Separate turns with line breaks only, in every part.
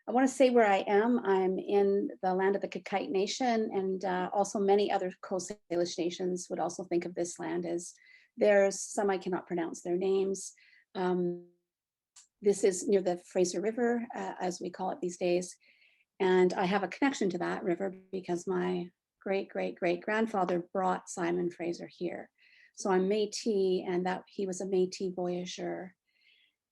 I want to say where I am. I'm in the land of the Kakite Nation, and also many other Coast Salish nations would also think of this land as theirs. Some I cannot pronounce their names. Um, this is near the Fraser River, as we call it these days. And I have a connection to that river because my great grandfather brought Simon Fraser here. So I'm Métis, and that he was a Métis voyageur.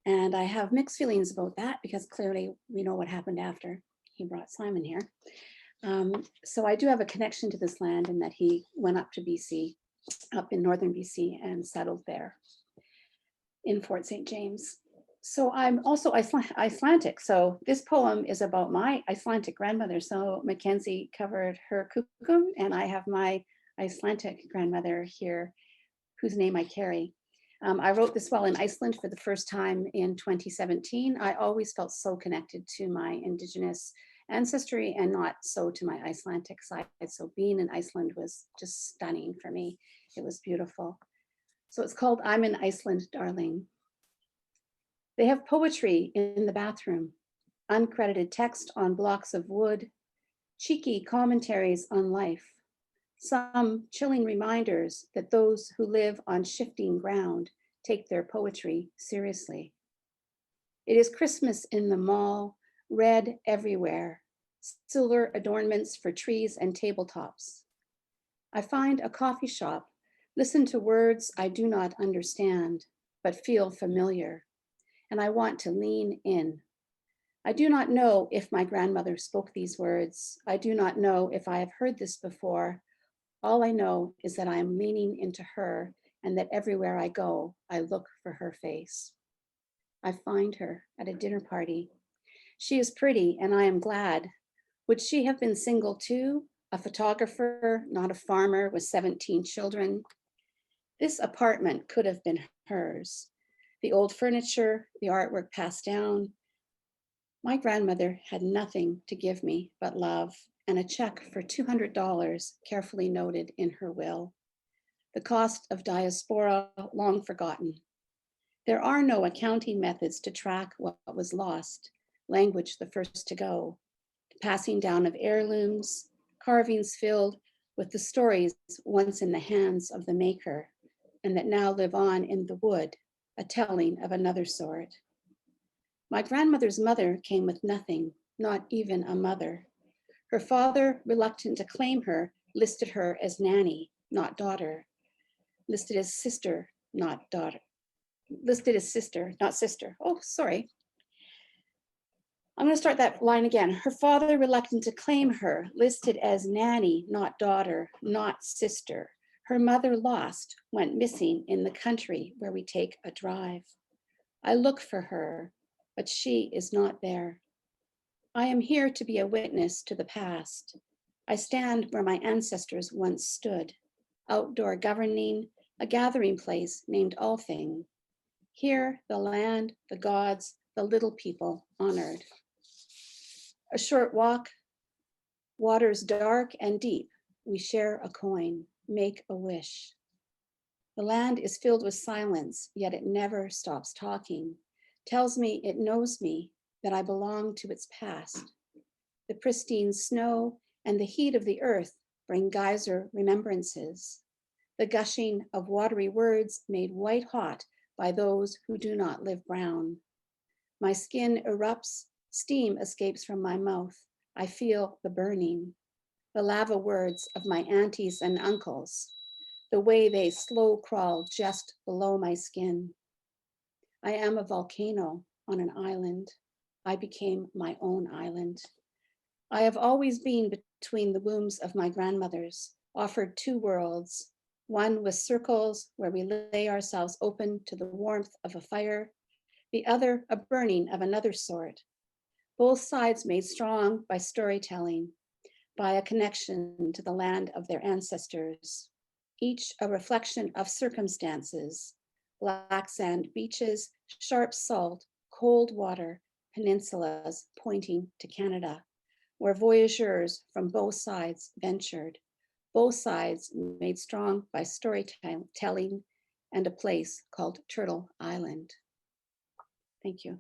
And I have mixed feelings about that because clearly we know what happened after he brought Simon here. So I do have a connection to this land in that he went up to BC, up in northern BC, and settled there in Fort St. James. So I'm also Icelandic. So this poem is about my Icelandic grandmother. So Mackenzie covered her kukum, and I have my Icelandic grandmother here, whose name I carry. I wrote this while in Iceland for the first time in 2017. I always felt so connected to my Indigenous ancestry and not so to my Icelandic side. So being in Iceland was just stunning for me. It was beautiful. So it's called I'm in Iceland, Darling. They have poetry in the bathroom, uncredited text on blocks of wood, cheeky commentaries on life, some chilling reminders that those who live on shifting ground take their poetry seriously. It is Christmas in the mall, red everywhere, silver adornments for trees and tabletops. I find a coffee shop, listen to words I do not understand, but feel familiar, and I want to lean in. I do not know if my grandmother spoke these words. I do not know if I have heard this before. All I know is that I am leaning into her and that everywhere I go, I look for her face. I find her at a dinner party. She is pretty and I am glad. Would she have been single too? A photographer, not a farmer with 17 children? This apartment could have been hers. The old furniture, the artwork passed down. My grandmother had nothing to give me but love and a check for $200 carefully noted in her will. The cost of diaspora long forgotten. There are no accounting methods to track what was lost, language the first to go, the passing down of heirlooms, carvings filled with the stories once in the hands of the maker and that now live on in the wood, a telling of another sort. My grandmother's mother came with nothing, not even a mother. Her father, reluctant to claim her, listed her as nanny, not daughter. Listed as sister, not daughter. Listed as sister, not sister. Oh, sorry. I'm going to start that line again. Her father, reluctant to claim her, listed as nanny, not daughter, not sister. Her mother lost, went missing in the country where we take a drive. I look for her, but she is not there. I am here to be a witness to the past. I stand where my ancestors once stood, outdoor governing, a gathering place named Althing. Here, the land, the gods, the little people honored. A short walk, waters dark and deep. We share a coin, make a wish. The land is filled with silence, yet it never stops talking. Tells me it knows me, that I belong to its past. The pristine snow and the heat of the earth bring geyser remembrances. The gushing of watery words made white hot by those who do not live brown. My skin erupts, steam escapes from my mouth. I feel the burning. The lava words of my aunties and uncles, the way they slow crawl just below my skin. I am a volcano on an island. I became my own island. I have always been between the wombs of my grandmothers, offered two worlds, one with circles where we lay ourselves open to the warmth of a fire, the other a burning of another sort. Both sides made strong by storytelling, by a connection to the land of their ancestors, each a reflection of circumstances, black sand beaches, sharp salt, cold water, peninsulas pointing to Canada, where voyageurs from both sides ventured, both sides made strong by storytelling and a place called Turtle Island. Thank you.